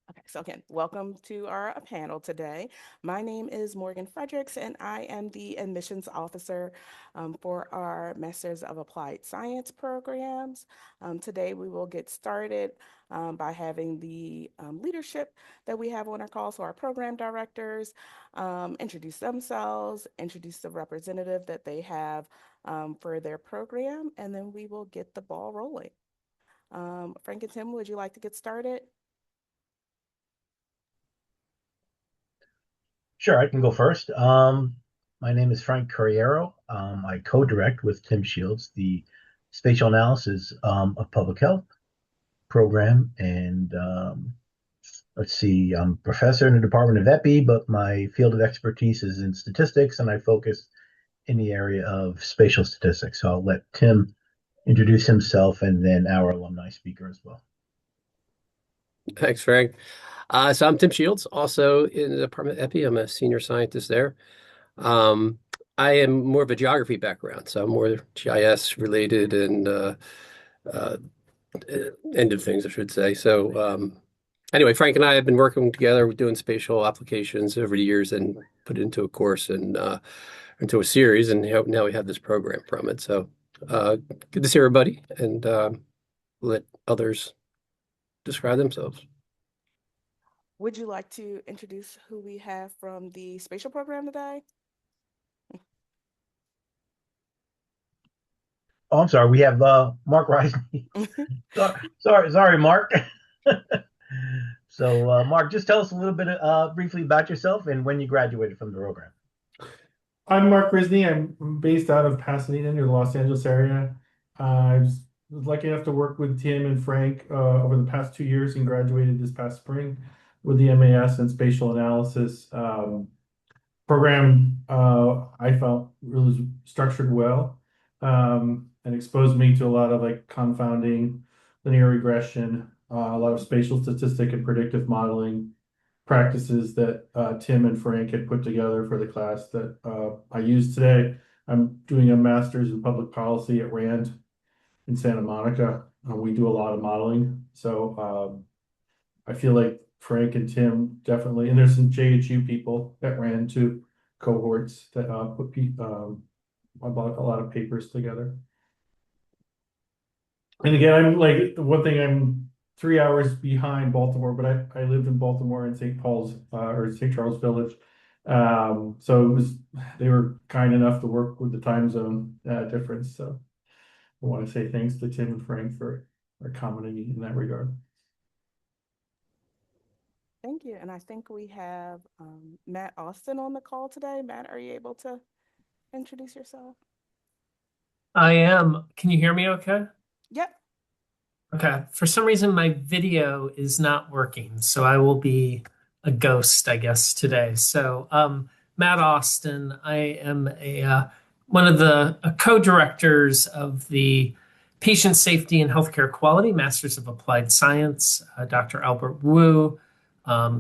Okay, so again, welcome to our panel today. My name is Morgan Fredericks, and I am the admissions officer for our Masters of Applied Science programs. Today, we will get started by having the leadership that we have on our call, so our program directors, introduce themselves, introduce the representative that they have for their program, and then we will get the ball rolling. Frank and Tim, would you like to get started? Sure, I can go first. My name is Frank Corriero. I co-direct with Tim Shields the Spatial Analysis of Public Health program. And let's see, I'm a professor in the Department of Epi, but my field of expertise is in statistics, and I focus in the area of spatial statistics. So I'll let Tim introduce himself and then our alumni speaker as well. Thanks, Frank. So I'm Tim Shields, also in the Department of Epi. I'm a senior scientist there. Um, I am more of a geography background, so I'm more GIS related and uh, end of things, I should say. Anyway, Frank and I have been working together doing spatial applications over the years and put it into a course and into a series, and now we have this program from it. So good to see everybody, and let others describe themselves. Would you like to introduce who we have from the spatial program today? Oh, I'm sorry, we have Mark Risney. Sorry, Mark. So, Mark, just tell us a little bit briefly about yourself and when you graduated from the program. I'm Mark Risney. I'm based out of Pasadena near the Los Angeles area. I was lucky enough to work with Tim and Frank over the past 2 years and graduated this past spring with the MAS in spatial analysis program. I felt really structured well and exposed me to a lot of like confounding, linear regression, a lot of spatial statistic and predictive modeling practices that Tim and Frank had put together for the class that I use today. I'm doing a master's in public policy at Rand in Santa Monica. We do a lot of modeling. So I feel like Frank and Tim definitely, and there's some JHU people at Rand too, cohorts that put about a lot of papers together. And again, I'm like, one thing, I'm 3 hours behind Baltimore, but I lived in Baltimore in St. Paul's or St. Charles Village. So they were kind enough to work with the time zone difference. So I want to say thanks to Tim and Frank for accommodating in that regard. Thank you. And I think we have Matt Austin on the call today. Matt, are you able to introduce yourself? I am. Can you hear me okay? Yep. Okay. For some reason, my video is not working, so I will be a ghost, I guess, today. Matt Austin, I am one of the co-directors of the Patient Safety and Healthcare Quality Masters of Applied Science. Dr. Albert Wu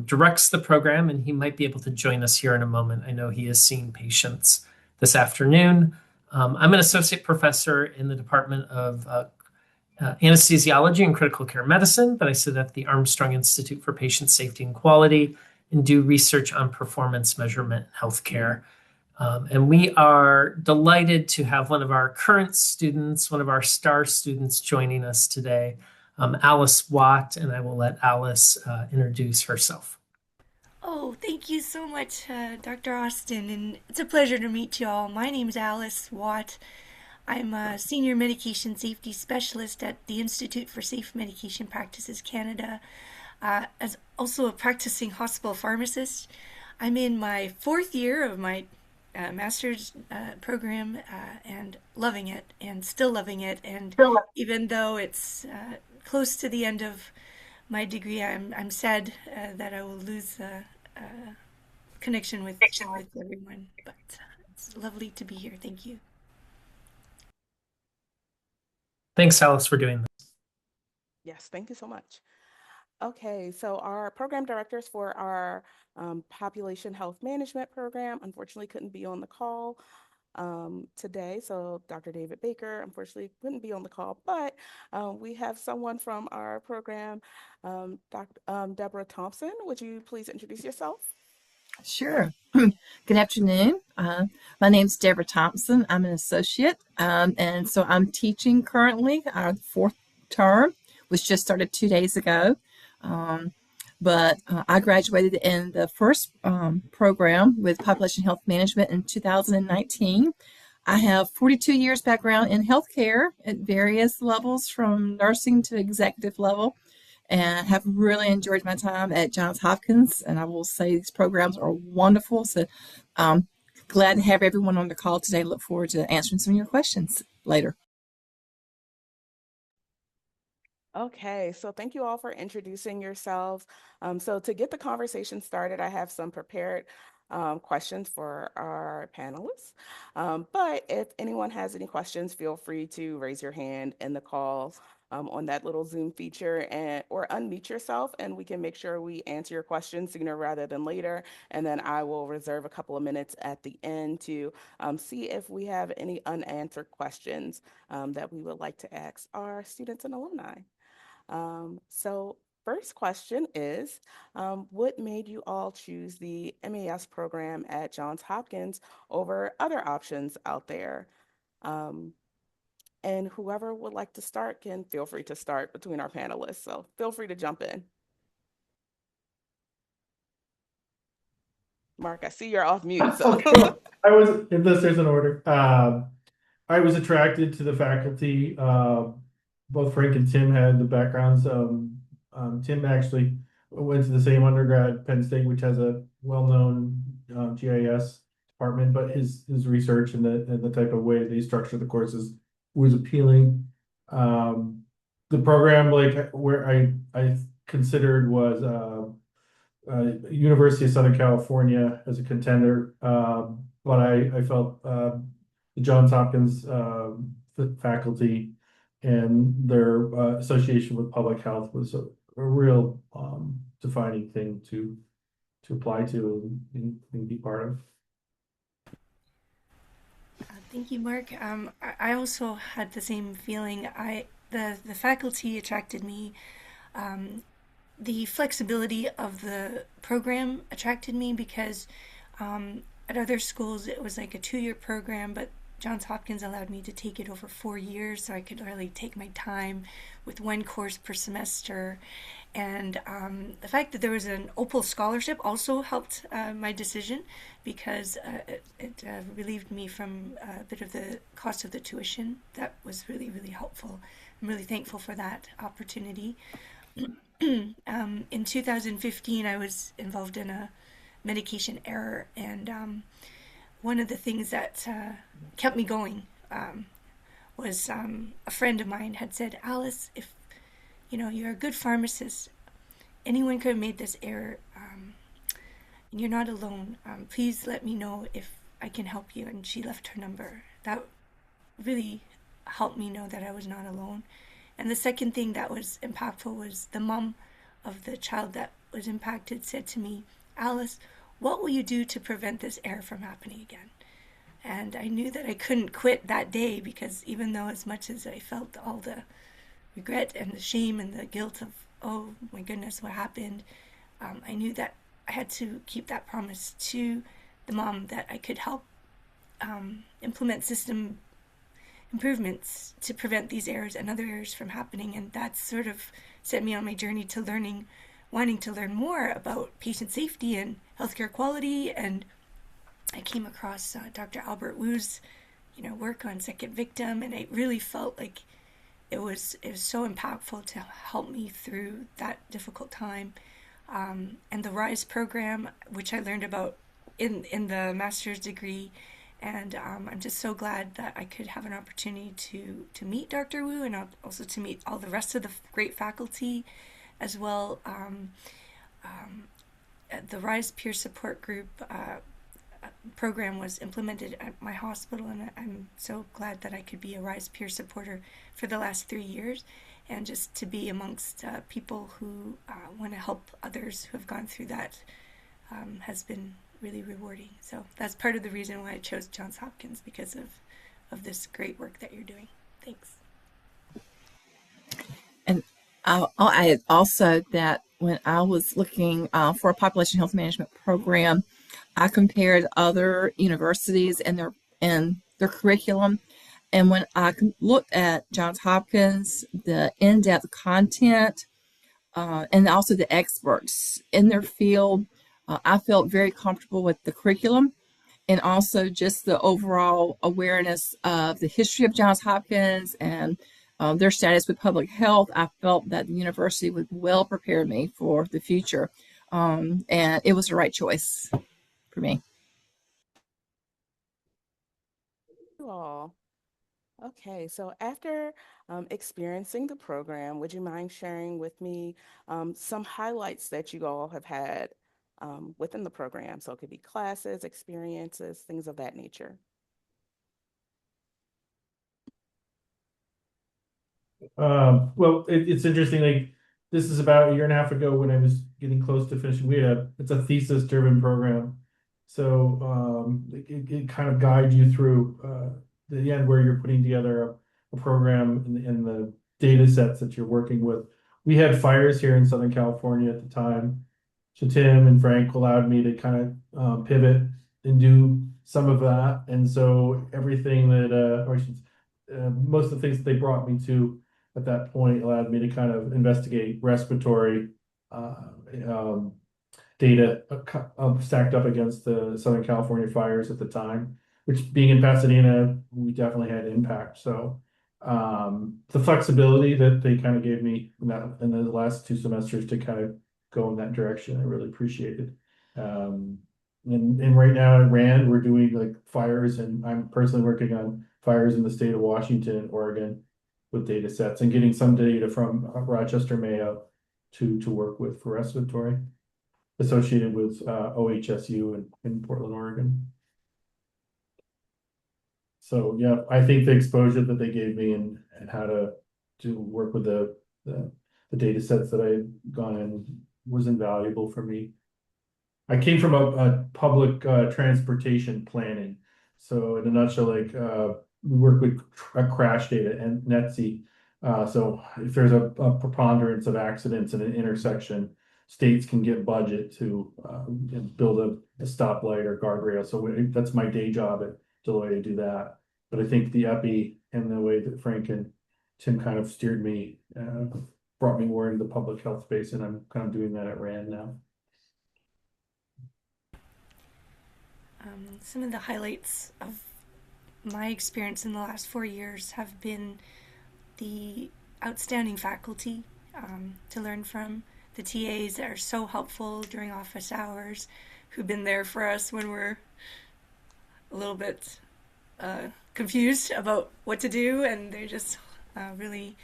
directs the program, and he might be able to join us here in a moment. I know he is seeing patients this afternoon. I'm an associate professor in the Department of Anesthesiology and Critical Care Medicine, but I sit at the Armstrong Institute for Patient Safety and Quality and do research on performance measurement in healthcare. And we are delighted to have one of our current students, one of our star students joining us today, Alice Watt, and I will let Alice introduce herself. Oh, thank you so much, Dr. Austin, and it's a pleasure to meet you all. My name is Alice Watt. I'm a senior medication safety specialist at the Institute for Safe Medication Practices Canada, as also a practicing hospital pharmacist. I'm in my 4th year of my master's program and loving it and still loving it. And even though it's close to the end of my degree, I'm sad that I will lose connection with everyone. But it's lovely to be here. Thank you. Thanks, Alice, for doing this. Yes, thank you so much. Okay, so our program directors for our population health management program unfortunately couldn't be on the call. today. So Dr. David Baker, unfortunately, couldn't be on the call, but we have someone from our program, Dr. Deborah Thompson. Would you please introduce yourself? Sure. Good afternoon. My name's Deborah Thompson. I'm an associate, and so I'm teaching currently. Our fourth term was just started 2 days ago. But I graduated in the first program with population health management in 2019. I have 42 years background in healthcare at various levels from nursing to executive level, and have really enjoyed my time at Johns Hopkins. And I will say these programs are wonderful. So glad to have everyone on the call today. Look forward to answering some of your questions later. Okay, so thank you all for introducing yourselves. So to get the conversation started, I have some prepared questions for our panelists. But if anyone has any questions, feel free to raise your hand in the call on that little Zoom feature or unmute yourself, and we can make sure we answer your questions sooner rather than later. And then I will reserve a couple of minutes at the end to see if we have any unanswered questions that we would like to ask our students and alumni. So first question is, what made you all choose the MAS program at Johns Hopkins over other options out there? And whoever would like to start can feel free to start between our panelists. So feel free to jump in. Mark, I see you're off mute. So Okay. I was, unless there's an order. I was attracted to the faculty. Both Frank and Tim had the backgrounds. Tim actually went to the same undergrad, Penn State, which has a well-known GIS department, but his research and the type of way they structure the courses was appealing. The program, like where I considered was University of Southern California as a contender, but I felt the Johns Hopkins faculty and their association with public health was a real defining thing to apply to and be part of. Thank you, Mark. I also had the same feeling. The faculty attracted me. The flexibility of the program attracted me because at other schools it was like a 2-year program, but Johns Hopkins allowed me to take it over 4 years, so I could really take my time with one course per semester. And the fact that there was an Opal scholarship also helped my decision because it relieved me from a bit of the cost of the tuition. That was really, really helpful. I'm really thankful for that opportunity. In 2015, I was involved in a medication error, and one of the things that kept me going was a friend of mine had said, Alice, if you're a good pharmacist, anyone could have made this error, and you're not alone. Please let me know if I can help you. And she left her number. That really helped me know that I was not alone. And the second thing that was impactful was the mom of the child that was impacted said to me, Alice, what will you do to prevent this error from happening again? And I knew that I couldn't quit that day because even though as much as I felt all the regret and the shame and the guilt of, oh my goodness, what happened, I knew that I had to keep that promise to the mom that I could help implement system improvements to prevent these errors and other errors from happening. And that sort of set me on my journey to wanting to learn more about patient safety and healthcare quality. And I came across Dr. Albert Wu's work on second victim, and I really felt like it was so impactful to help me through that difficult time. And the RISE program, which I learned about in the master's degree, and I'm just so glad that I could have an opportunity to meet Dr. Wu and also to meet all the rest of the great faculty as well. The RISE peer support group program was implemented at my hospital, and I'm so glad that I could be a RISE peer supporter for the last 3 years, and just to be amongst people who want to help others who have gone through that has been really rewarding. So that's part of the reason why I chose Johns Hopkins, because of this great work that you're doing. Thanks. And I'll add also that when I was looking for a population health management program, I compared other universities and their curriculum. And when I looked at Johns Hopkins, the in-depth content, and also the experts in their field, I felt very comfortable with the curriculum and also just the overall awareness of the history of Johns Hopkins and their status with public health. I felt that the university would well prepare me for the future, and it was the right choice for me. You all. Okay, so after experiencing the program, would you mind sharing with me some highlights that you all have had within the program? So it could be classes, experiences, things of that nature. Well, it's interesting. Like, this is about a year and a half ago when I was getting close to finishing. It's a thesis driven program. So it kind of guides you through the end where you're putting together a program and the data sets that you're working with. We had fires here in Southern California at the time. So Tim and Frank allowed me to kind of pivot and do some of that. And so everything that, or I should, most of the things that they brought me to at that point allowed me to kind of investigate respiratory uh, um, data stacked up against the Southern California fires at the time, which being in Pasadena, we definitely had impact. So the flexibility that they kind of gave me in the last 2 semesters to kind of go in that direction, I really appreciated. And right now at RAND, we're doing like fires, and I'm personally working on fires in the state of Washington and Oregon with data sets and getting some data from Rochester Mayo to work with for respiratory associated with OHSU in Portland, Oregon. So yeah, I think the exposure that they gave me and how to work with the data sets that I had gone in was invaluable for me. I came from a public transportation planning. So in a nutshell, like we work with crash data and NETSI. So if there's a preponderance of accidents in an intersection, states can get budget to build a stoplight or guardrail. So that's my day job at Deloitte to do that. But I think the EPI and the way that Frank and Tim kind of steered me brought me more into the public health space, and I'm kind of doing that at RAND now. Some of the highlights of my experience in the last 4 years have been the outstanding faculty to learn from, the TAs that are so helpful during office hours, who've been there for us when we're a little bit confused about what to do, and they're just really,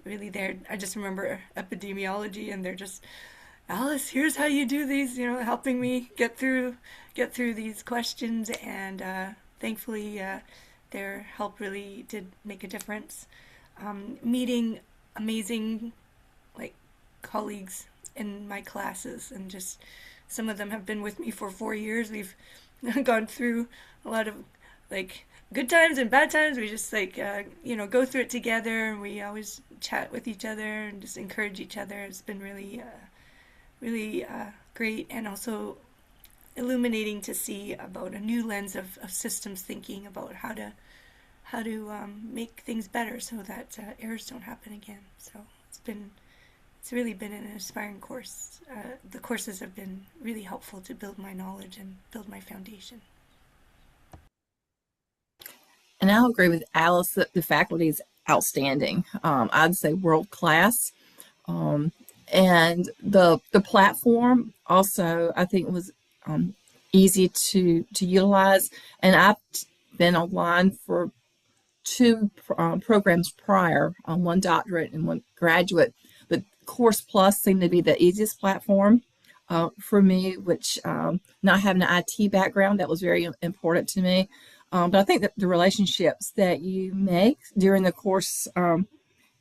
really there. I just remember epidemiology, and they're just, Alice, here's how you do these, helping me get through these questions, and thankfully their help really did make a difference. Meeting amazing colleagues in my classes, and just some of them have been with me for 4 years. We've gone through a lot of good times and bad times. We just go through it together, and we always chat with each other and just encourage each other. It's been really really great, and also illuminating to see about a new lens of systems thinking about how to make things better so that errors don't happen again. So it's really been an inspiring course. The courses have been really helpful to build my knowledge and build my foundation. And I'll agree with Alice that the faculty is outstanding. I'd say world class. And the platform also, I think, was easy to utilize. And I've been online for two programs prior, one doctorate and one graduate. But Course Plus seemed to be the easiest platform for me, which not having an IT background, that was very important to me. But I think that the relationships that you make during the course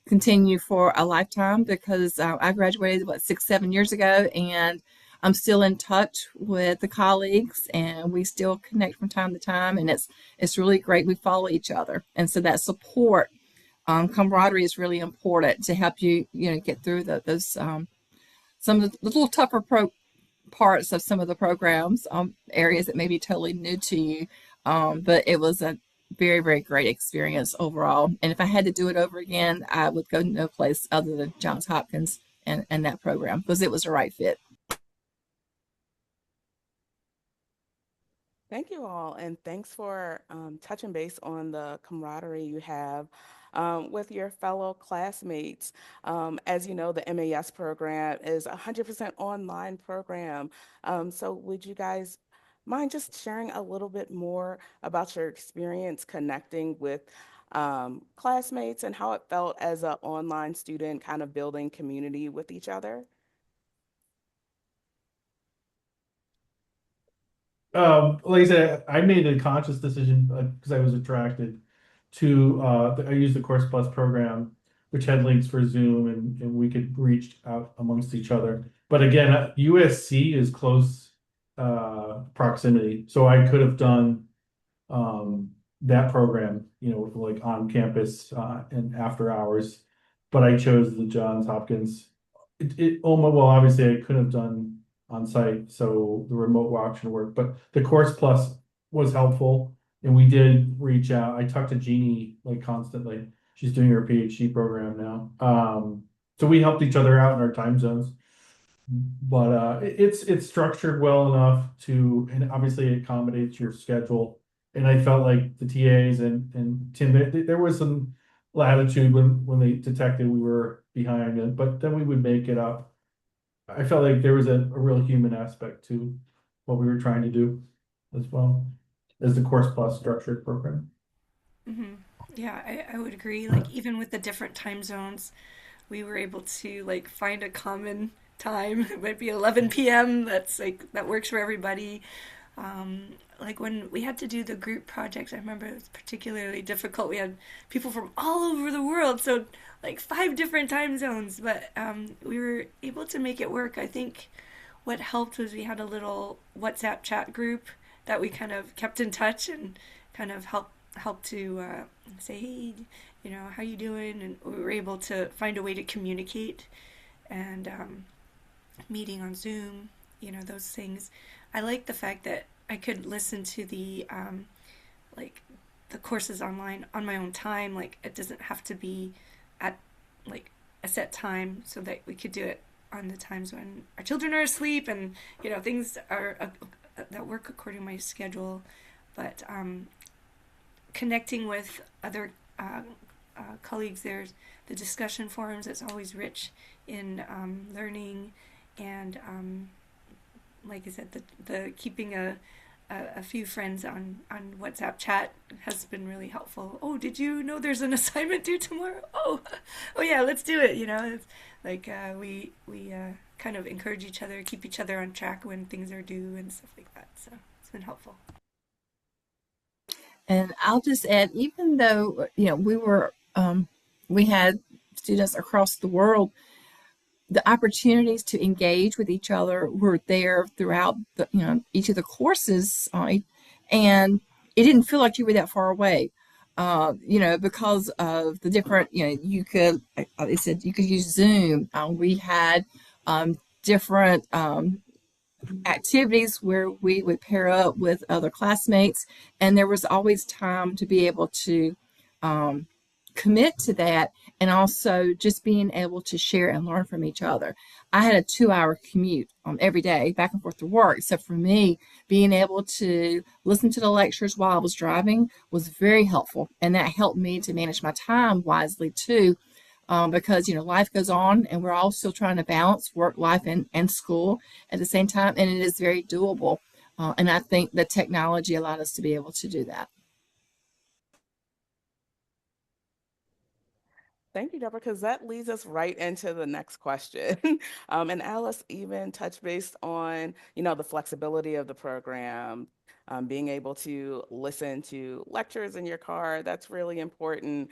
continue for a lifetime, because I graduated 6-7 years ago, and I'm still in touch with the colleagues, and we still connect from time to time, and it's really great. We follow each other, and so that support, camaraderie is really important to help you, get through those some of the little tougher parts of some of the programs, areas that may be totally new to you. But it was a very, very great experience overall. And if I had to do it over again, I would go no place other than Johns Hopkins and that program because it was the right fit. Thank you all, and thanks for touching base on the camaraderie you have with your fellow classmates. As you know, the MAS program is a 100% online program. So would you guys mind just sharing a little bit more about your experience connecting with classmates and how it felt as an online student, kind of building community with each other? Like I said, I made a conscious decision because I was attracted to I used the Course Plus program, which had links for Zoom and we could reach out amongst each other. But again, USC is close proximity, so I could have done that program, like on campus and after hours, but I chose the Johns Hopkins. Well, obviously I couldn't have done on site, so the remote option worked, but the Course Plus was helpful, and we did reach out. I talked to Jeannie like constantly. She's doing her PhD program now. So we helped each other out in our time zones, but it's structured well enough to, and obviously it accommodates your schedule. And I felt like the TAs and Tim, there was some latitude when they detected we were behind it, but then we would make it up. I felt like there was a real human aspect to what we were trying to do as well as the Course Plus structured program. Hmm. Yeah, I would agree. Like even with the different time zones, we were able to like find a common time. It might be 11 p.m. That's like that works for everybody. Like when we had to do the group projects, I remember it was particularly difficult. We had people from all over the world, so like 5 different time zones, but we were able to make it work. I think what helped was we had a little WhatsApp chat group that we kind of kept in touch and kind of helped to say, hey, how you doing? And we were able to find a way to communicate and meeting on Zoom, those things. I like the fact that I could listen to like the courses online on my own time. Like it doesn't have to be at like a set time, so that we could do it on the times when our children are asleep and things are that work according to my schedule. But connecting with other colleagues, there's the discussion forums. It's always rich in learning and like I said, the keeping a few friends on WhatsApp chat has been really helpful. Oh, did you know there's an assignment due tomorrow? Oh yeah, let's do it. It's like we kind of encourage each other, keep each other on track when things are due and stuff like that. So it's been helpful. And I'll just add, even though, we had students across the world, the opportunities to engage with each other were there throughout each of the courses, and it didn't feel like you were that far away. Because of the different, you could, they said you could use Zoom. We had different activities where we would pair up with other classmates, and there was always time to be able to um, commit to that, and also just being able to share and learn from each other. I had a 2-hour commute every day back and forth to work, so for me, being able to listen to the lectures while I was driving was very helpful, and that helped me to manage my time wisely too. Because life goes on and we're all still trying to balance work life and school at the same time, and it is very doable, and I think the technology allowed us to be able to do that. Thank you, Deborah, because that leads us right into the next question. And Alice even touched base on, the flexibility of the program, being able to listen to lectures in your car. That's really important.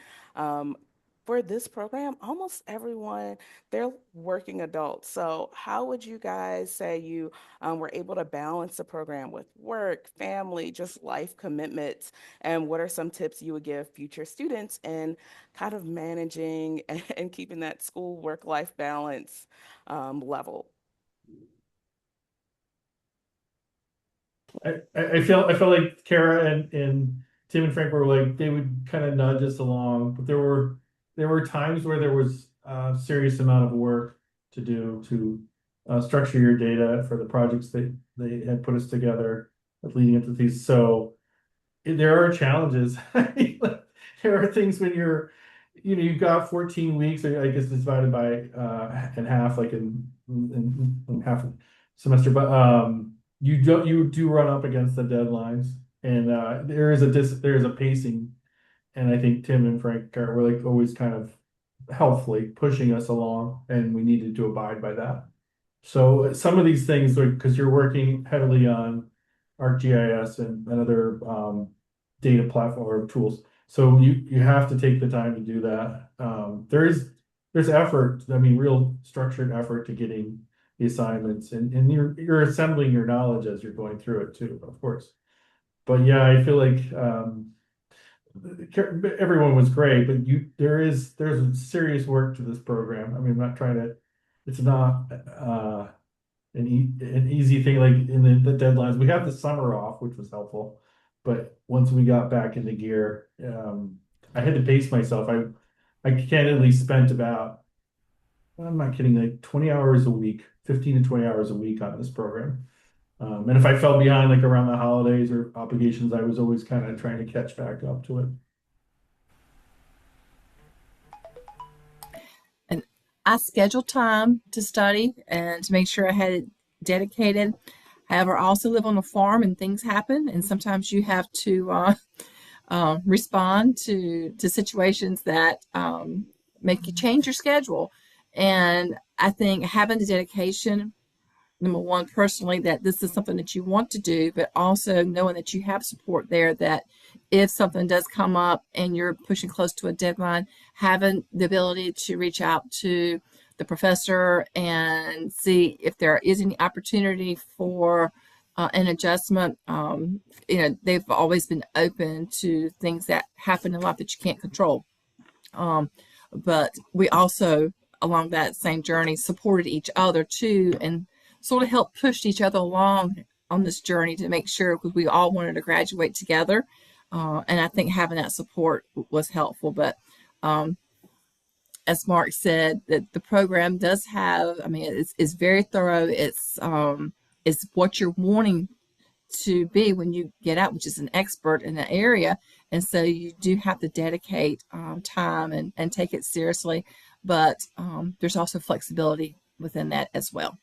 for this program, almost everyone, they're working adults. So how would you guys say you were able to balance the program with work, family, just life commitments? And what are some tips you would give future students in kind of managing and keeping that school work-life balance level? I felt like Kara and Tim and Frank were like they would kind of nudge us along, but there were times where there was a serious amount of work to do to structure your data for the projects they had put us together leading into these. So there are challenges. There are things when you've got 14 weeks, I guess it's divided by in half, like in half a semester, but you do run up against the deadlines, and there is a pacing, and I think Tim and Frank were like always kind of helpfully pushing us along, and we needed to abide by that. So some of these things, like because you're working heavily on ArcGIS and other data platform tools, so you have to take the time to do that. There's effort, I mean, real structured effort to getting the assignments, and you're assembling your knowledge as you're going through it too, of course. But yeah, I feel like everyone was great, but there's serious work to this program. I mean, I'm not trying to. It's not an easy thing like in the deadlines. We have the summer off, which was helpful, but once we got back into gear, I had to pace myself. I candidly spent about, I'm not kidding, like 20 hours a week, 15 to 20 hours a week on this program. And if I fell behind like around the holidays or obligations, I was always kind of trying to catch back up to it. And I scheduled time to study and to make sure I had it dedicated. However, I also live on a farm and things happen, and sometimes you have to respond to situations that make you change your schedule. And I think having the dedication, number one, personally, that this is something that you want to do, but also knowing that you have support there, that if something does come up and you're pushing close to a deadline, having the ability to reach out to the professor and see if there is any opportunity for an adjustment. They've always been open to things that happen in life that you can't control. Um, but we also, along that same journey, supported each other too, and sort of helped push each other along on this journey to make sure, because we all wanted to graduate together. And I think having that support was helpful. But as Mark said, that the program does have, I mean, it's very thorough. It's what you're wanting to be when you get out, which is an expert in the area. And so you do have to dedicate time and take it seriously. But there's also flexibility within that as well.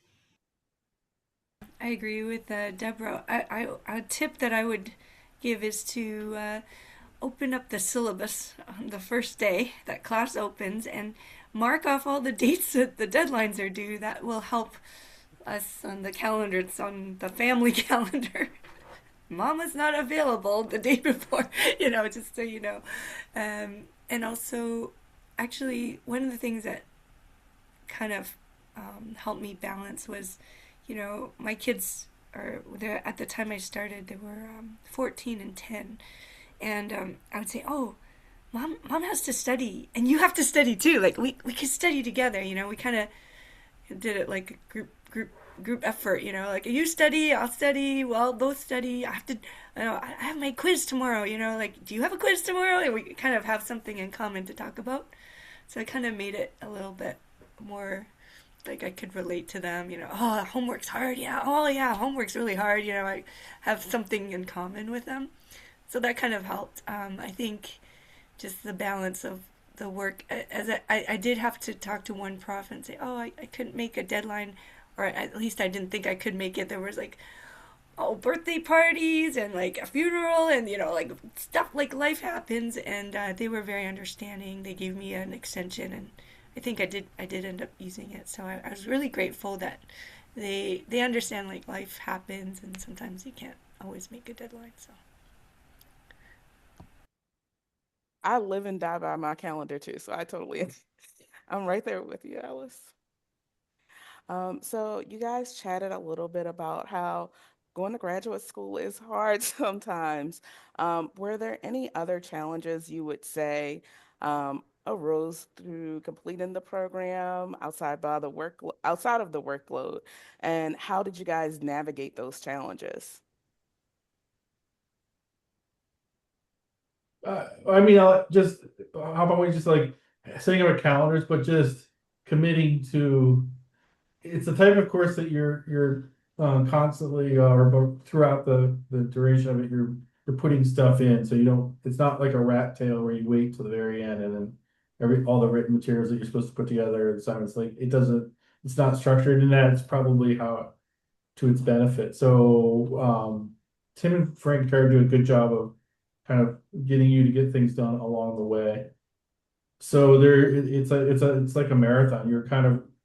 I agree with Deborah. A tip that I would give is to open up the syllabus on the first day that class opens and mark off all the dates that the deadlines are due. That will help us on the calendar. It's on the family calendar. Mama's not available the day before, just so you know. And also, actually, one of the things that kind of helped me balance was, my kids are there at the time I started. They were 14 and 10, and I would say, "Oh, mom has to study, and you have to study too. Like we could study together." We kind of did it like a group effort. Like you study, I'll study, we'll both study. I have my quiz tomorrow. Like, do you have a quiz tomorrow? And we kind of have something in common to talk about. So I kind of made it a little bit more like I could relate to them, oh, homework's hard, yeah, oh yeah, homework's really hard, I have something in common with them. So that kind of helped. I think just the balance of the work, as I did have to talk to one prof and say, oh, I couldn't make a deadline, or at least I didn't think I could make it. There was like, oh, birthday parties and like a funeral and, like stuff, like life happens, and they were very understanding. They gave me an extension, and I think I did end up using it. So I was really grateful that they understand like life happens and sometimes you can't always make a deadline. So I live and die by my calendar too, so I totally, I'm right there with you, Alice. So you guys chatted a little bit about how going to graduate school is hard sometimes. Were there any other challenges you would say arose through completing the program outside of the workload? And how did you guys navigate those challenges? I mean, I'll just how about we just like setting up calendars, but just committing to it's the type of course that you're constantly or throughout the duration of it you're putting stuff in, so you don't it's not like a rat tail where you wait till the very end and then every all the written materials that you're supposed to put together assignments like it doesn't it's not structured in that it's probably how to its benefit. So Tim and Frank tried to do a good job of kind of getting you to get things done along the way. So it's like a marathon.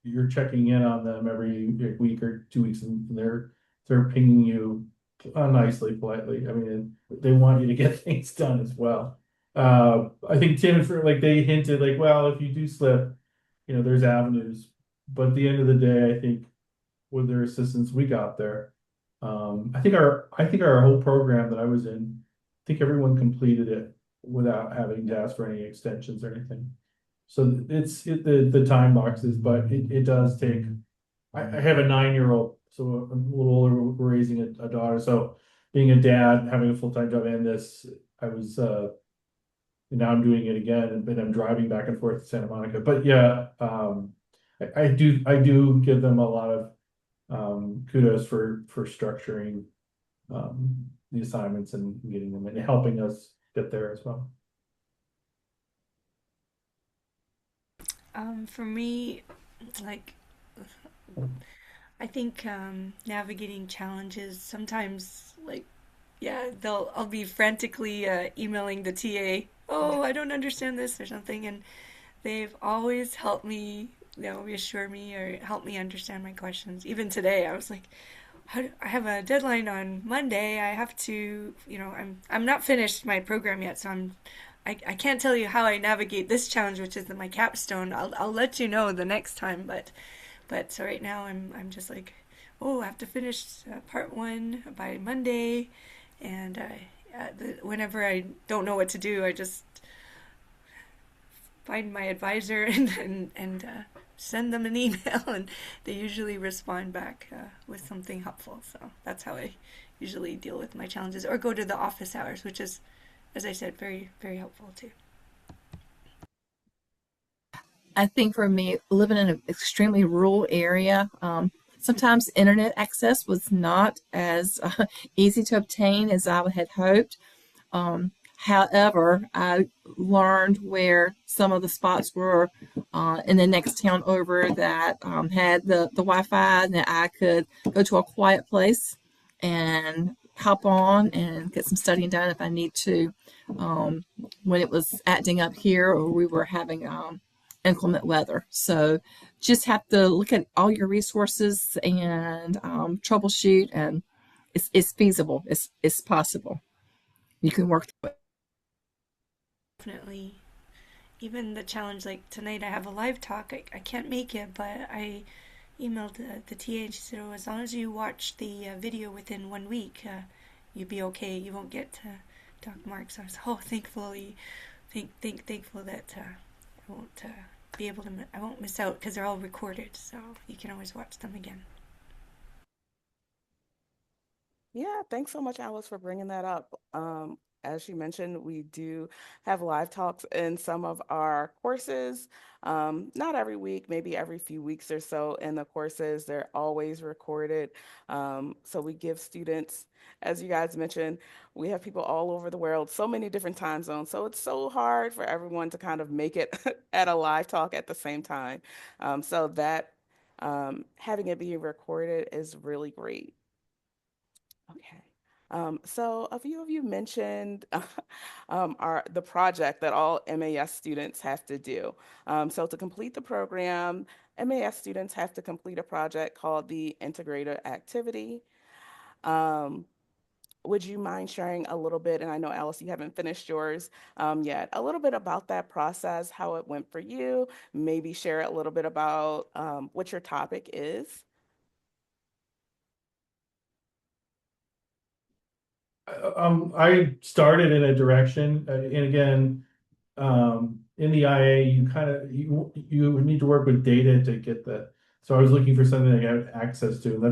You're checking in on them every week or 2 weeks, and they're pinging you nicely, politely. I mean, they want you to get things done as well. I think Tim and like they hinted like, well, if you do slip, there's avenues. But at the end of the day, I think with their assistance, we got there. I think our whole program that I was in, I think everyone completed it without having to ask for any extensions or anything. So the time boxes, but it does take. I have a 9-year-old, so I'm a little older. We're raising a daughter, so being a dad, having a full-time job, and this, I was now I'm doing it again, and I'm driving back and forth to Santa Monica. But yeah, I do give them a lot of kudos for structuring the assignments and getting them and helping us get there as well. For me, like I think navigating challenges sometimes, like yeah, I'll be frantically emailing the TA. Oh, I don't understand this or something, and they've always helped me, reassure me or help me understand my questions. Even today, I was like, I have a deadline on Monday. I have to, I'm not finished my program yet, so I can't tell you how I navigate this challenge, which is my capstone. I'll let you know the next time, but so right now I'm just like, oh, I have to finish part one by Monday, and whenever I don't know what to do, I just find my advisor and send them an email, and they usually respond back with something helpful. So that's how I usually deal with my challenges, or go to the office hours, which is, as I said, very very helpful too. I think for me, living in an extremely rural area, sometimes internet access was not as easy to obtain as I had hoped. However, I learned where some of the spots were in the next town over that had the Wi-Fi, and that I could go to a quiet place and hop on and get some studying done if I need to. When it was acting up here, or we were having inclement weather, so just have to look at all your resources and troubleshoot, and it's feasible. It's possible. You can work through it. Definitely. Even the challenge, like tonight I have a live talk. I can't make it, but I emailed the TA, and she said, oh, as long as you watch the video within 1 week, you'll be okay. You won't get Doc Mark. So I was, thankfully, thankful that I won't be able to, I won't miss out because they're all recorded. So you can always watch them again. Yeah, thanks so much, Alice, for bringing that up. As you mentioned, we do have live talks in some of our courses. Not every week, maybe every few weeks or so in the courses. They're always recorded. So we give students, as you guys mentioned, we have people all over the world, so many different time zones. So it's so hard for everyone to kind of make it at a live talk at the same time. So that having it be recorded is really great. Okay. So a few of you mentioned the project that all MAS students have to do. So to complete the program, MAS students have to complete a project called the Integrator Activity. Um, would you mind sharing a little bit? And I know, Alice, you haven't finished yours yet. A little bit about that process, how it went for you. Maybe share a little bit about what your topic is. I started in a direction, and again, in the IA, you kind of you need to work with data to get that. So I was looking for something that I had access to, and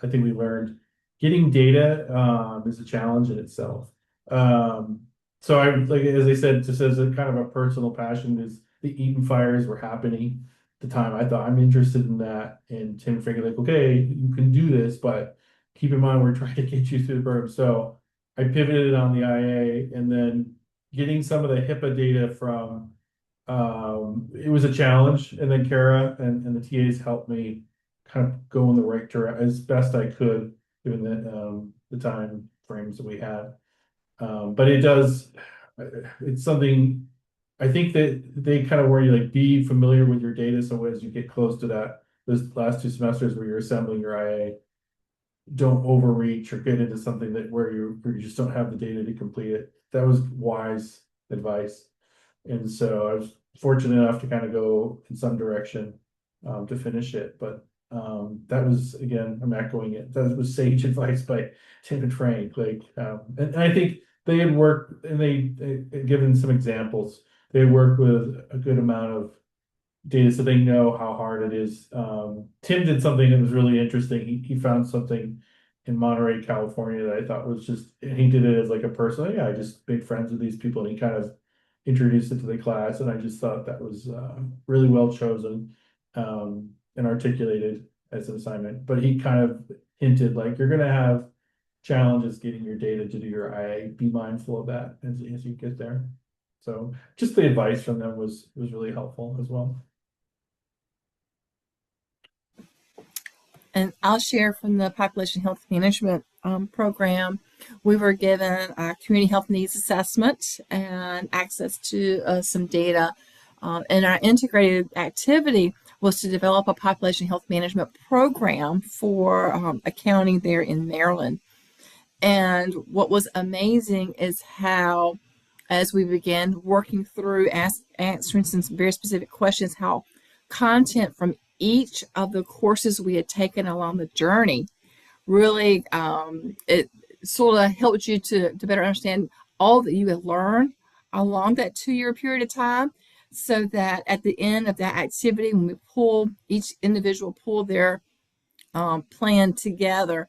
I think we learned getting data is a challenge in itself. Um, so I like as I said, just as a kind of a personal passion is the Eaton fires were happening at the time. I thought I'm interested in that, and Tim figured like, okay, you can do this, but keep in mind we're trying to get you through the program. So I pivoted on the IA, and then getting some of the HIPAA data from it was a challenge, and then Kara and the TAs helped me kind of go in the right direction as best I could given the time frames that we had. But it's something I think that they kind of worry like be familiar with your data so as you get close to that those last 2 semesters where you're assembling your IA, don't overreach or get into something that where you just don't have the data to complete it. That was wise advice. And so I was fortunate enough to kind of go in some direction to finish it. But that was again, I'm echoing it. That was sage advice by Tim and Frank. And I think they had worked and they had given some examples. They had worked with a good amount of data so they know how hard it is. Tim did something that was really interesting. He found something in Monterey, California that I thought was just, and he did it as like a person. Yeah, I just made friends with these people and he kind of introduced it to the class. And I just thought that was really well chosen and articulated as an assignment. But he kind of hinted like, you're going to have challenges getting your data to do your IA. Be mindful of that as you get there. So just the advice from them was really helpful as well. And I'll share from the population health management program. We were given a community health needs assessment and access to some data. And our integrated activity was to develop a population health management program for accounting there in Maryland. And what was amazing is how, as we began working through answering some very specific questions, how content from each of the courses we had taken along the journey really it sort of helped you to better understand all that you had learned along that 2 year period of time, so that at the end of that activity, when we pull each individual pull their plan together,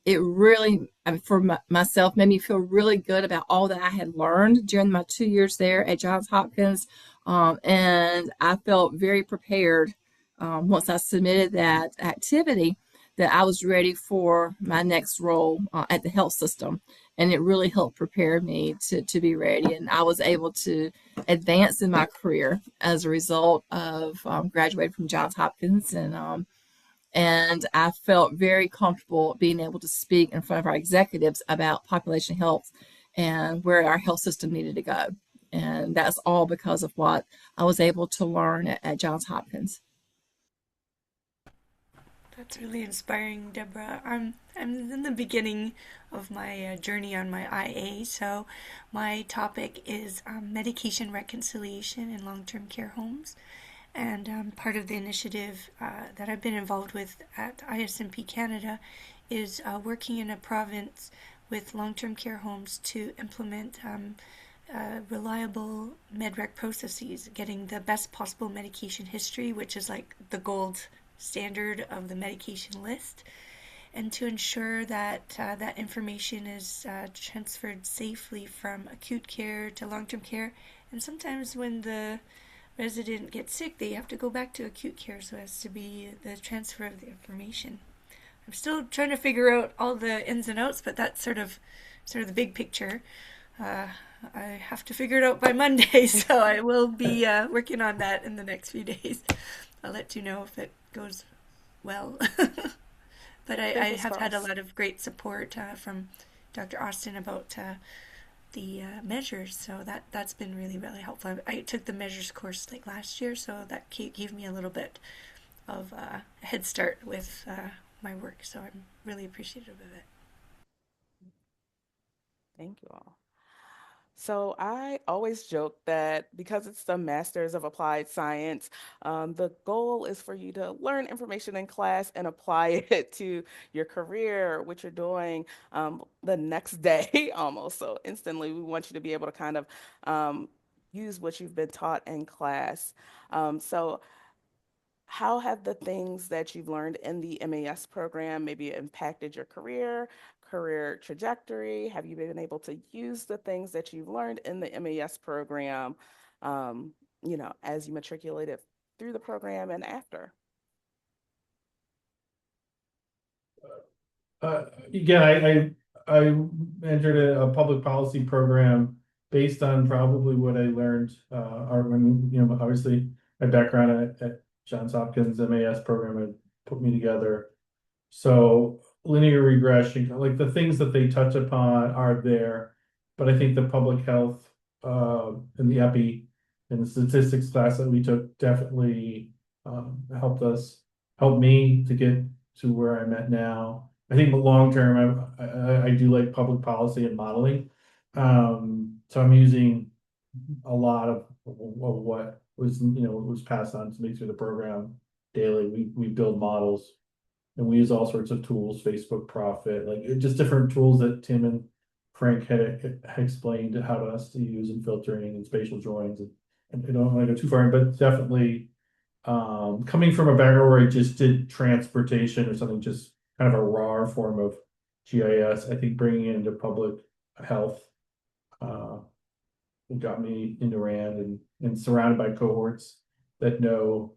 it really, I mean, for myself, made me feel really good about all that I had learned during my 2 years there at Johns Hopkins. And I felt very prepared once I submitted that activity that I was ready for my next role at the health system. And it really helped prepare me to be ready. And I was able to advance in my career as a result of graduating from Johns Hopkins, and I felt very comfortable being able to speak in front of our executives about population health and where our health system needed to go. And that's all because of what I was able to learn at Johns Hopkins. That's really inspiring, Deborah. I'm in the beginning of my journey on my IA, so my topic is medication reconciliation in long-term care homes, and part of the initiative that I've been involved with at ISMP Canada is working in a province with long-term care homes to implement reliable medrec processes, getting the best possible medication history, which is like the gold standard of the medication list, and to ensure that that information is transferred safely from acute care to long-term care. And sometimes when the resident gets sick, they have to go back to acute care so as to be the transfer of the information. I'm still trying to figure out all the ins and outs, but that's sort of the big picture. I have to figure it out by Monday, so I will be working on that in the next few days. I'll let you know if it goes well. But I have had a lot of great support from Dr. Austin about the measures, so that's been really, really helpful. I took the measures course like last year, so that gave me a little bit of a head start with my work, so I'm really appreciative of it. Thank you all. So I always joke that because it's the Masters of Applied Science, the goal is for you to learn information in class and apply it to your career, what you're doing the next day almost. So instantly, we want you to be able to kind of use what you've been taught in class. So how have the things that you've learned in the MAS program maybe impacted your career trajectory? Have you been able to use the things that you've learned in the MAS program, um, as you matriculated through the program and after? Again, I entered a public policy program based on probably what I learned, or when, obviously my background at Johns Hopkins MAS program had put me together. So linear regression, like the things that they touch upon are there, but I think the public health, and the epi and the statistics class that we took definitely, helped me to get to where I'm at now. I think the long term, I do like public policy and modeling. So I'm using a lot of what was passed on to me through the program daily. We build models and we use all sorts of tools, Facebook Profit, like just different tools that Tim and Frank had explained how to us to use in filtering and spatial joins. And I don't want to go too far, but definitely coming from a background where I just did transportation or something, just kind of a raw form of GIS, I think bringing it into public health uh, got me into RAND and surrounded by cohorts that know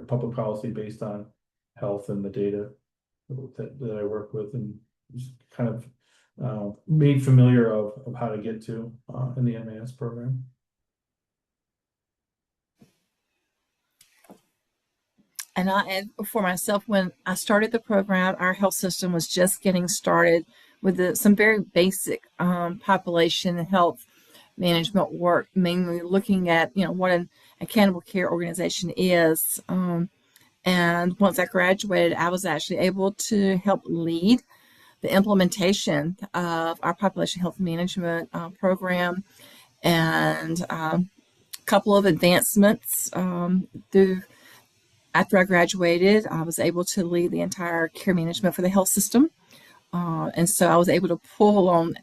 public policy based on health and the data that I work with, and just kind of made familiar of how to get to in the MAS program. And I add for myself, when I started the program, our health system was just getting started with some very basic population health management work, mainly looking at what an accountable care organization is. And once I graduated, I was actually able to help lead the implementation of our population health management program, and a couple of advancements through. After I graduated, I was able to lead the entire care management for the health system. And so I was able to pull on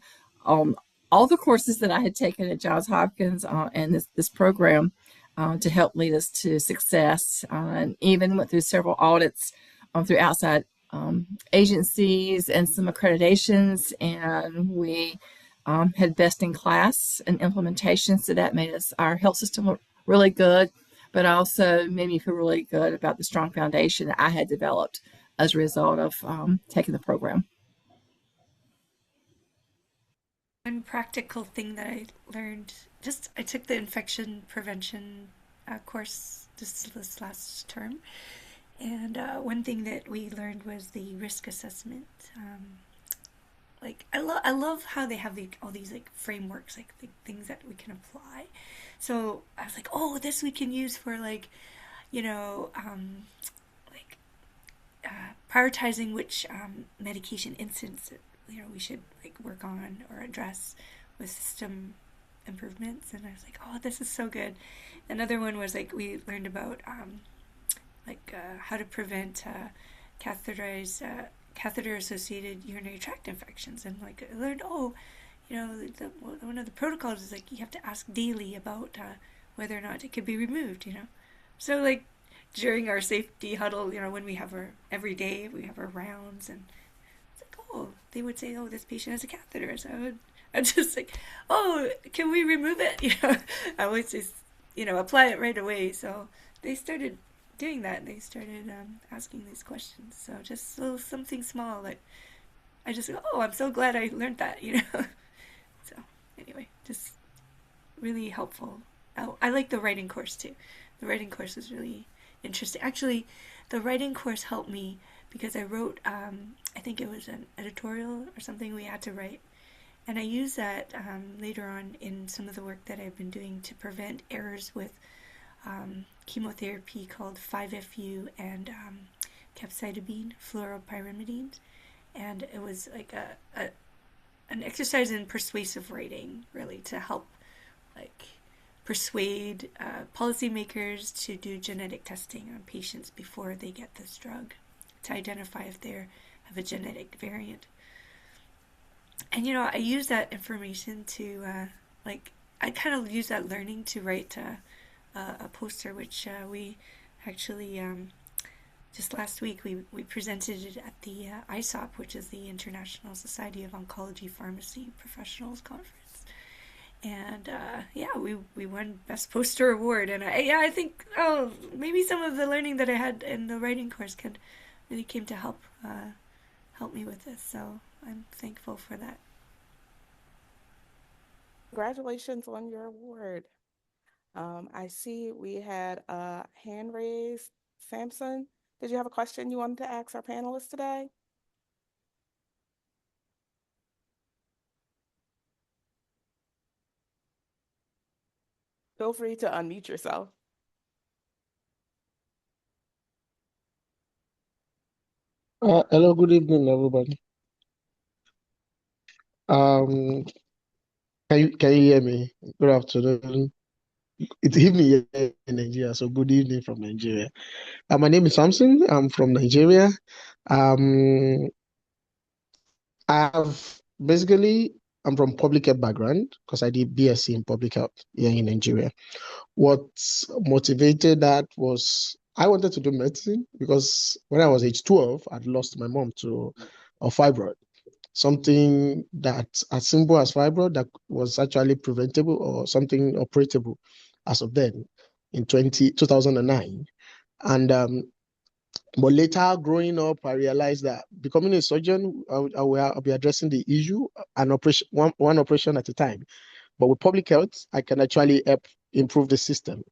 all the courses that I had taken at Johns Hopkins and this program to help lead us to success. And even went through several audits through outside agencies and some accreditations. And we had best in class and implementation. So that made our health system look really good, but also made me feel really good about the strong foundation that I had developed as a result of taking the program. One practical thing that I learned, I took the infection prevention course this last term, and one thing that we learned was the risk assessment. I love how they have all these frameworks, the things that we can apply. So I was like, oh, this we can use for prioritizing which medication instance we should work on or address with system improvements. And I was like, oh, this is so good. Another one was we learned about how to prevent catheter associated urinary tract infections. And I learned, one of the protocols is you have to ask daily about whether or not it could be removed. So during our safety huddle, when we have every day we have our rounds, and it's they would say, oh, this patient has a catheter. So I'm just oh, can we remove it? I would just, apply it right away. So they started doing that. They started asking these questions. So just something small that I just go, oh, I'm so glad I learned that, So anyway, just really helpful. I like the writing course too. The writing course was really interesting. Actually, the writing course helped me because I wrote, I think it was an editorial or something we had to write. And I use that later on in some of the work that I've been doing to prevent errors with chemotherapy called 5-FU and capecitabine, fluoropyrimidine. And it was an exercise in persuasive writing, really, to help like persuade policymakers to do genetic testing on patients before they get this drug to identify if they have a genetic variant. And I use that information to I kind of use that learning to write a poster, which we actually just last week we presented it at the ISOP, which is the International Society of Oncology Pharmacy Professionals Conference. And yeah, we won Best Poster Award, and I think maybe some of the learning that I had in the writing course really came to help me with this. So I'm thankful for that. Congratulations on your award. I see we had a hand raised. Samson, did you have a question you wanted to ask our panelists today? Feel free to unmute yourself. Hello, good evening, everybody. Um, can you hear me? Good afternoon. It's evening here in Nigeria, so good evening from Nigeria. My name is Samson. I'm from Nigeria. Um, I have basically I'm from public health background because I did BSc in public health here in Nigeria. What motivated that was I wanted to do medicine because when I was age 12, I'd lost my mom to a fibroid. Something that as simple as fibroid that was actually preventable or something operatable as of then in 2009. And but later growing up, I realized that becoming a surgeon, I'll be addressing the issue, an operation, one operation at a time. But with public health, I can actually help improve the system.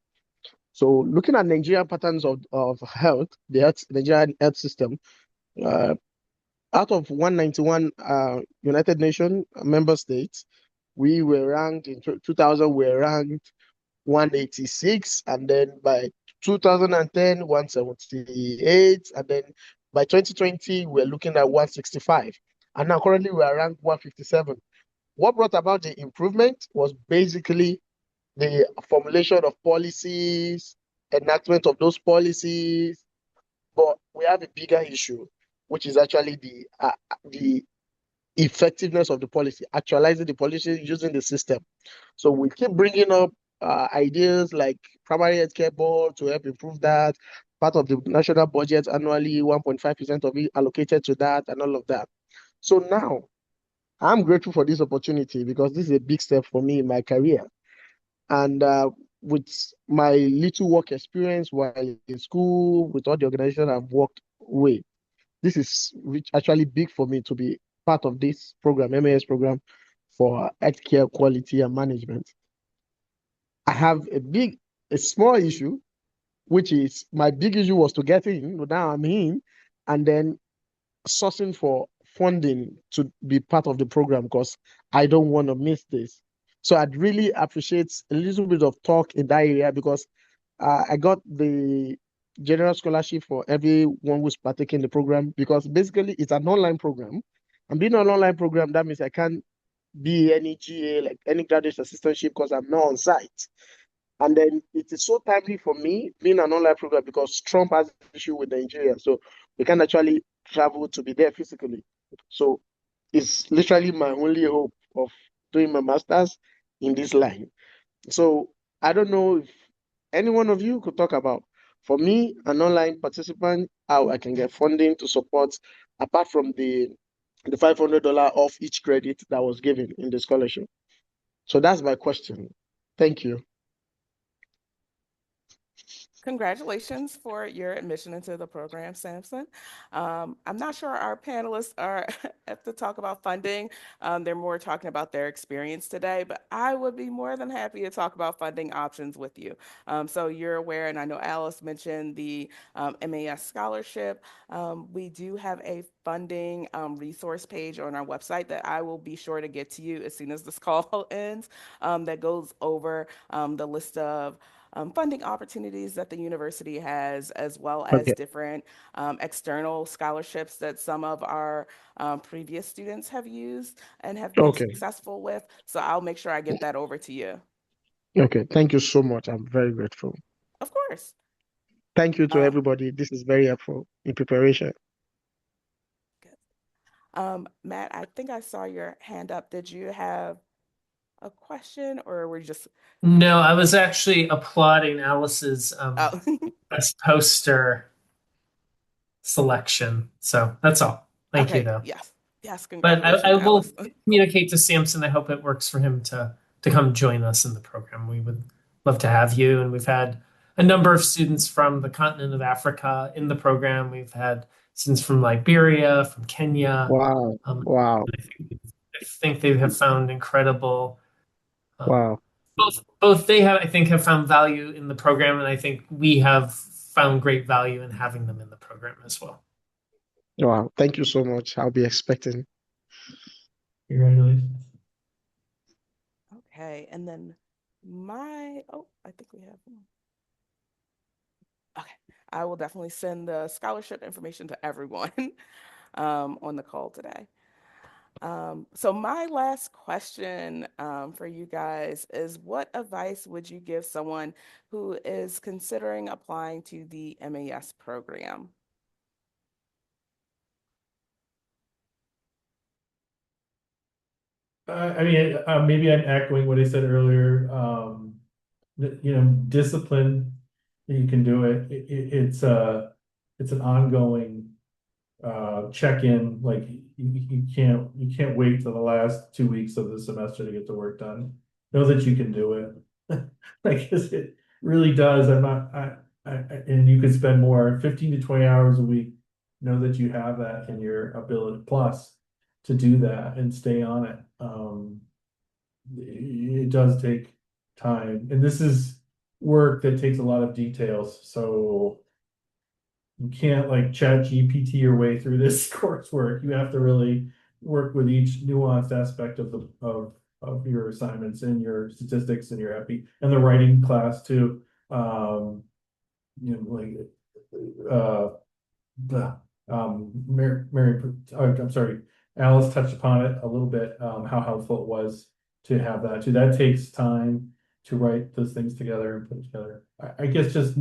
So looking at Nigerian patterns of health, Nigerian health system, uh, out of 191 United Nations member states, we were ranked in 2000, we were ranked 186, and then by 2010, 178, and then by 2020, we're looking at 165. And now currently we are ranked 157. What brought about the improvement was basically the formulation of policies, enactment of those policies, but we have a bigger issue, which is actually the effectiveness of the policy, actualizing the policy using the system. So we keep bringing up ideas like primary healthcare board to help improve that. Part of the national budget annually, 1.5% of it allocated to that and all of that. So now I'm grateful for this opportunity because this is a big step for me in my career. And with my little work experience while in school, with all the organizations I've worked with, this is actually big for me to be part of this program, MAS program for healthcare quality and management. I have a small issue, which is my big issue was to get in. Now I'm in, and then sourcing for funding to be part of the program because I don't want to miss this. So I'd really appreciate a little bit of talk in that area because I got the general scholarship for everyone who's partaking in the program because basically it's an online program. And being an online program, that means I can't be any GA, like any graduate assistantship because I'm not on site. And then it is so timely for me being an online program because Trump has an issue with Nigeria. So we can actually travel to be there physically. So it's literally my only hope of doing my master's in this line. So I don't know if any one of you could talk about, for me, an online participant, how I can get funding to support, apart from the $500 off each credit that was given in the scholarship. So that's my question. Thank you. Congratulations for your admission into the program, Samson. I'm not sure our panelists are at to talk about funding. They're more talking about their experience today, but I would be more than happy to talk about funding options with you. So you're aware, and I know Alice mentioned the MAS scholarship. We do have a funding resource page on our website that I will be sure to get to you as soon as this call ends, that goes over the list of funding opportunities that the university has, as well as Okay. different external scholarships that some of our previous students have used and have been Okay. successful with. So I'll make sure I get that over to you. Okay. Thank you so much. I'm very grateful. Of course. Thank you to Uh, everybody. This is very helpful in preparation. good. Matt, I think I saw your hand up. Did you have a question or were you just, No, I was actually applauding Alice's oh, best poster selection. So that's all. Thank you, okay. though. Yes. Yes. But Congratulations, I will Alice. communicate to Samson. I hope it works for him to come join us in the program. We would love to have you. And we've had a number of students from the continent of Africa in the program. We've had students from Liberia, from Kenya. Wow. Um, Wow. I think they have found incredible. Um, Wow. both they have, I think, have found value in the program, and I think we have found great value in having them in the program as well. Wow. Thank you so much. I'll be expecting. Congratulations. Okay. And then oh, I think we have one. Okay. I will definitely send the scholarship information to everyone on the call today. So my last question for you guys is, what advice would you give someone who is considering applying to the MAS program? I mean, maybe I'm echoing what I said earlier. Discipline. You can do it. It's an ongoing check-in. Like you can't wait till the last 2 weeks of the semester to get the work done. Know that you can do it. Like 'cause it really does. And you could spend more 15 to 20 hours a week. Know that you have that in your ability plus to do that and stay on it. It does take time, and this is work that takes a lot of details. So you can't chat GPT your way through this coursework. You have to really work with each nuanced aspect of your assignments and your statistics and your epi and the writing class too. You know, Mary, I'm sorry, Alice touched upon it a little bit, how helpful it was to have that too. That takes time to write those things together and put it together. I guess just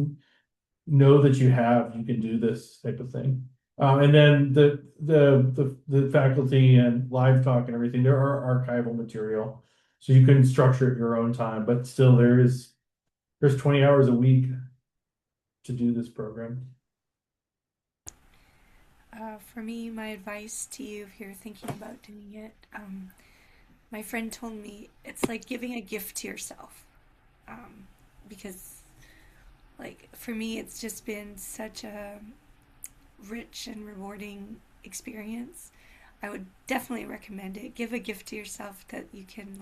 know that you can do this type of thing. And then the faculty and live talk and everything, there are archival material. So you can structure it your own time, but still there's 20 hours a week to do this program. For me, my advice to you if you're thinking about doing it, my friend told me it's like giving a gift to yourself. Because, for me, it's just been such a rich and rewarding experience. I would definitely recommend it. Give a gift to yourself that you can,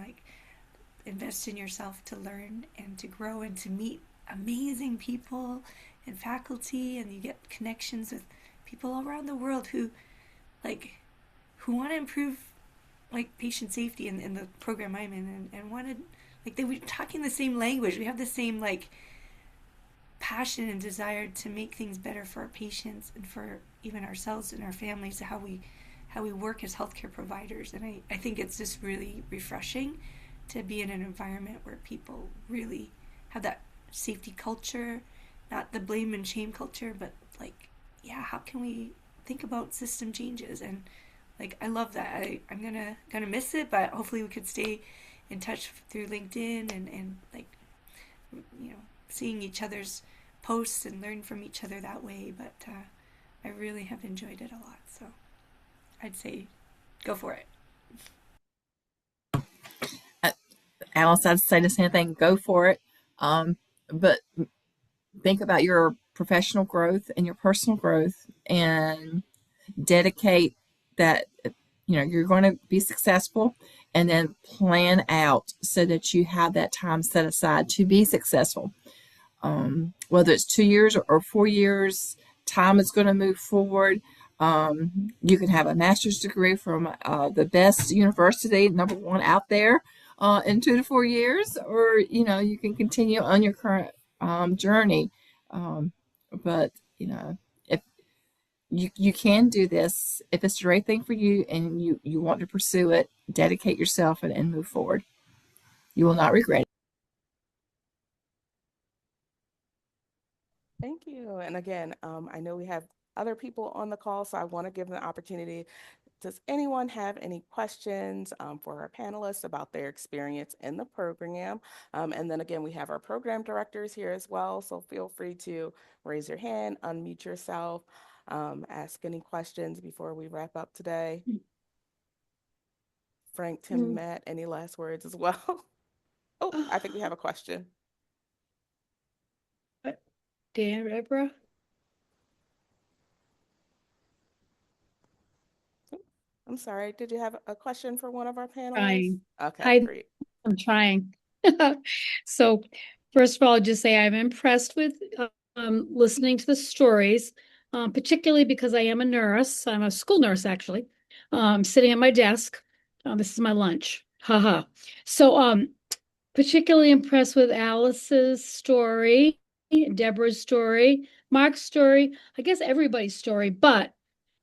invest in yourself to learn and to grow and to meet amazing people and faculty, and you get connections with people all around the world who want to improve patient safety in the program I'm in, and wanted they were talking the same language. We have the same passion and desire to make things better for our patients and for even ourselves and our families, how we work as healthcare providers. And I think it's just really refreshing to be in an environment where people really have that safety culture, not the blame and shame culture, but how can we think about system changes? And I love that. I'm gonna miss it, but hopefully we could stay in touch through LinkedIn and seeing each other's posts and learn from each other that way. But I really have enjoyed it a lot, so I'd say go for it. Alice, I'd say the same thing. Go for it. But think about your professional growth and your personal growth, and dedicate that you're going to be successful, and then plan out so that you have that time set aside to be successful. Whether it's 2 years or 4 years, time is going to move forward. You can have a master's degree from the best university, number one out there, in 2 to 4 years, or you can continue on your current journey. Um, but if you can do this, if it's the right thing for you and you want to pursue it, dedicate yourself and move forward. You will not regret it. Thank you. And again, I know we have other people on the call, so I want to give them the opportunity. Does anyone have any questions for our panelists about their experience in the program? And then again, we have our program directors here as well, so feel free to raise your hand, unmute yourself, ask any questions before we wrap up today. Frank, Tim, Matt, any last words as well? Oh, I think we have a question. Deborah? I'm sorry, did you have a question for one of our panelists? Trying. Okay, great. I'm trying. So, first of all, I'll just say I'm impressed with listening to the stories, particularly because I am a nurse. I'm a school nurse, actually. Sitting at my desk. This is my lunch. Haha. So, particularly impressed with Alice's story, Deborah's story, Mark's story, I guess everybody's story, but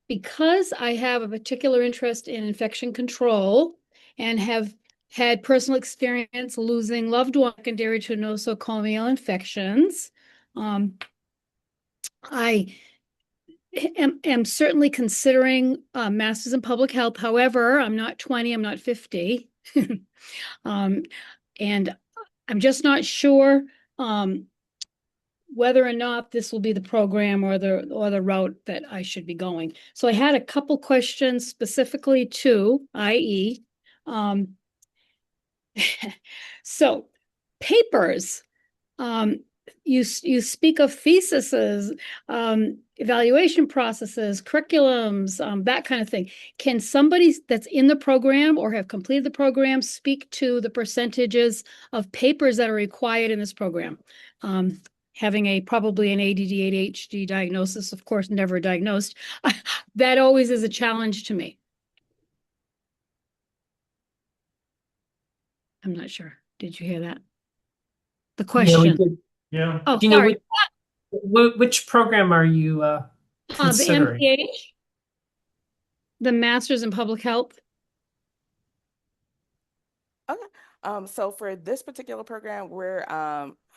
because I have a particular interest in infection control and have had personal experience losing loved ones secondary to nosocomial infections, I am certainly considering masters in public health. However, I'm not 20, I'm not 50. And I'm just not sure whether or not this will be the program or the route that I should be going. So I had a couple questions specifically to IE. So papers, you speak of theses, evaluation processes, curriculums, that kind of thing. Can somebody that's in the program or have completed the program speak to the percentages of papers that are required in this program? Having probably an ADD, ADHD diagnosis, of course, never diagnosed, that always is a challenge to me. I'm not sure. Did you hear that? The question. Yeah, we did. Yeah. Oh, do you sorry. Know which program are you considering? The MPH, the Masters in Public Health. Okay. So for this particular program, we're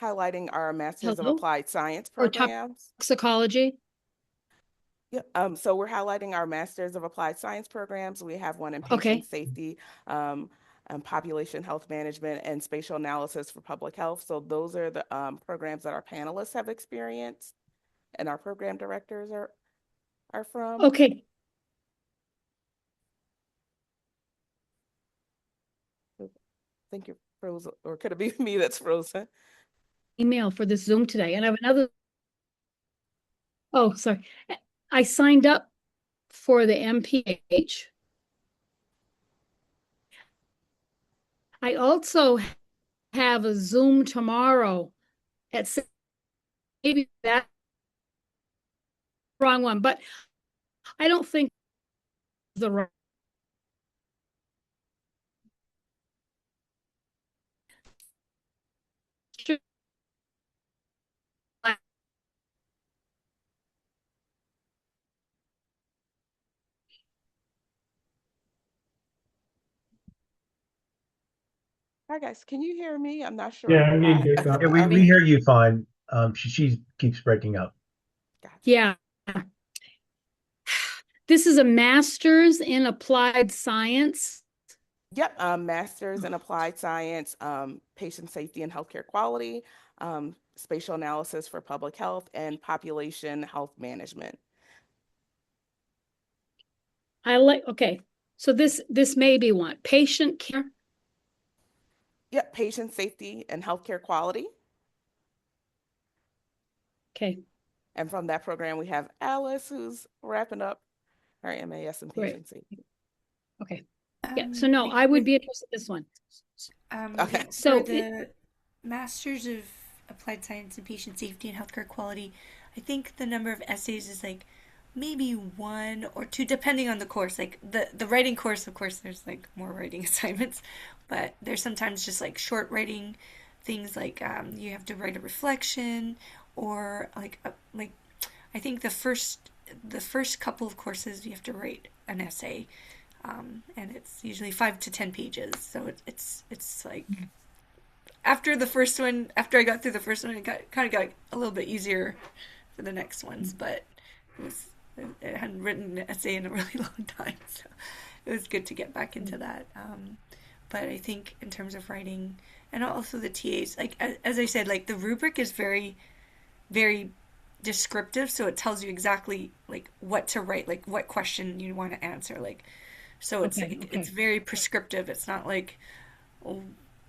highlighting our Masters of Hello? Applied Science Or programs. toxicology. Yeah. So we're highlighting our Masters of Applied Science programs. We have one in patient safety, population health management, and spatial analysis for public health. So those are the programs that our panelists have experienced, and our program directors are from. Okay. I think you're frozen, or could it be me that's frozen? Email for this Zoom today, and I have another. Oh, sorry. I signed up for the MPH. I also have a Zoom tomorrow at 6. Maybe that's the wrong one, but I don't think the wrong. Hi guys, can you hear me? I'm not sure. Yeah, I'm getting kicked Yeah, off. we hear you fine. She keeps breaking up. Gotcha. Yeah. This is a master's in applied science. Yep, Masters in Applied Science, Patient Safety and Healthcare Quality, Spatial Analysis for Public Health, and Population Health Management. Okay, so this may be one. Patient care. Yep, Patient Safety and Healthcare Quality. Okay. And from that program, we have Alice, who's wrapping up her MAS in Patient Safety. Okay. Yeah, so no, I would be interested in this one. Okay. Yeah, so for the Masters of Applied Science and Patient Safety and Healthcare Quality, I think the number of essays is like maybe 1 or 2, depending on the course. Like the writing course, of course, there's like more writing assignments, but there's sometimes just like short writing things like you have to write a reflection, or like I think the first couple of courses you have to write an essay, and it's usually 5 to 10 pages. So it's like after the first one, after I got through the first one, it kind of got a little bit easier for the next ones. But it was I hadn't written an essay in a really long time, so it was good to get back into that. But I think in terms of writing, and also the TAs, like as I said, like the rubric is very, very descriptive, so it tells you exactly like what to write, like what question you want to answer, like so it's Okay, it's okay, very prescriptive. It's not oh,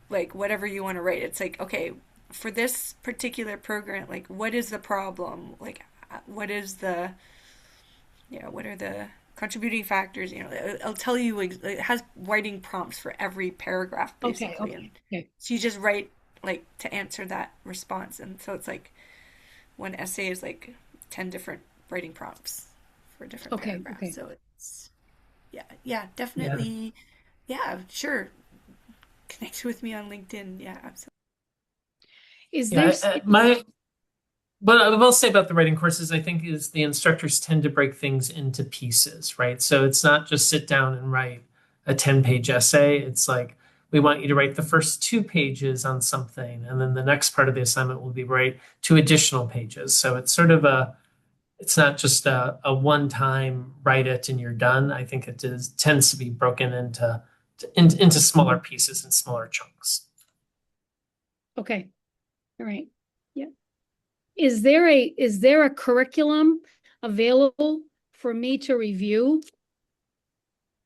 like whatever you want to write. It's like, okay, for this particular program, like what is the problem? Like what is the what are the contributing factors? It'll tell you. It has writing prompts for every paragraph okay, basically, and okay, okay, so you just write like to answer that response. And so it's like one essay is like 10 different writing prompts for different okay, paragraphs. okay. So it's yeah, Yeah. definitely, yeah, sure. Connect with me on LinkedIn. Yeah, absolutely. Is there, Yeah, what I will say about the writing courses, I think, is the instructors tend to break things into pieces, right? So it's not just sit down and write a 10-page essay. It's like we want you to write the first 2 pages on something, and then the next part of the assignment will be write 2 additional pages. So it's sort of it's not just a one-time write it and you're done. I think tends to be broken into smaller pieces and smaller chunks. okay, all right. Yeah. Is there a curriculum available for me to review?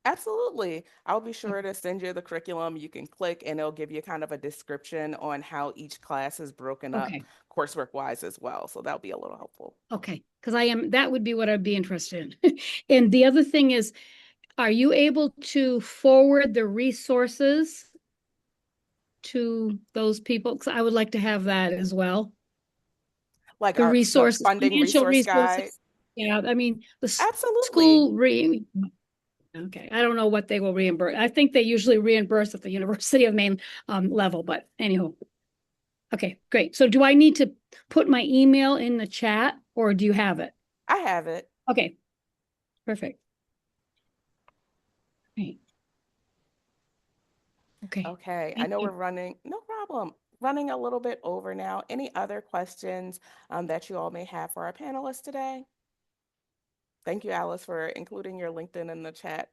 Absolutely. I'll be sure to send you the curriculum. You can click and it'll give you kind of a description on how each class is broken up Okay, coursework wise as well. So that'll be a little helpful. okay, because that would be what I'd be interested in. And the other thing is, are you able to forward the resources to those people? Because I would like to have that as well. Like The the resources, funding financial resource guide. resources. Yeah, I mean, Absolutely. school okay, I don't know what they will reimburse. I think they usually reimburse at the University of Maine level, but anyhow. Okay, great. So do I need to put my email in the chat or do you have it? I have it. Okay, perfect. Great. Okay, Okay. I thank know we're you. running, no problem, running a little bit over now. Any other questions that you all may have for our panelists today? Thank you, Alice, for including your LinkedIn in the chat.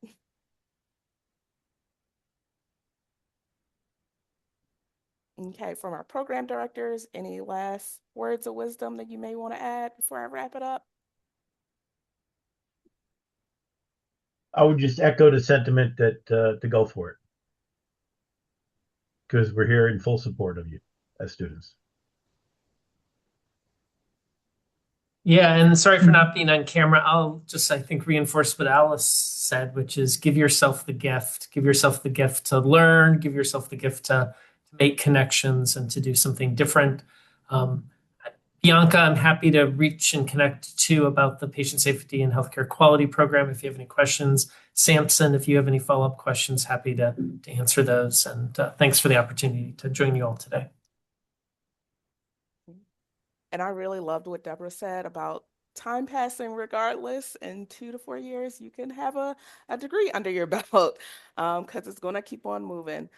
Okay, from our program directors, any last words of wisdom that you may want to add before I wrap it up? I would just echo the sentiment that to go for it because we're here in full support of you as students. Yeah, and sorry for not being on camera. I'll just, I think, reinforce what Alice said, which is give yourself the gift. Give yourself the gift to learn, give yourself the gift to make connections and to do something different. Um, Bianca, I'm happy to reach and connect to about the patient safety and healthcare quality program if you have any questions. Samson, if you have any follow-up questions, happy to answer those. And thanks for the opportunity to join you all today. And I really loved what Deborah said about time passing regardless. In 2 to 4 years, you can have a degree under your belt because it's going to keep on moving.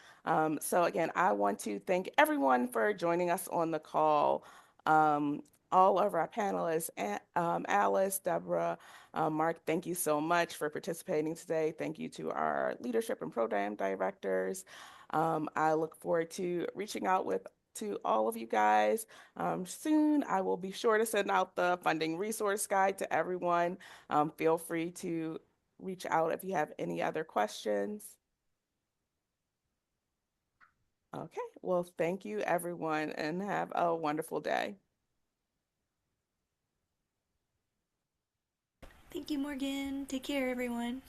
So again, I want to thank everyone for joining us on the call. Um, all of our panelists, Alice, Deborah, Mark, thank you so much for participating today. Thank you to our leadership and program directors. I look forward to reaching out to all of you guys soon. I will be sure to send out the funding resource guide to everyone. Feel free to reach out if you have any other questions. Okay, well, thank you everyone and have a wonderful day. Thank you, Morgan. Take care, everyone.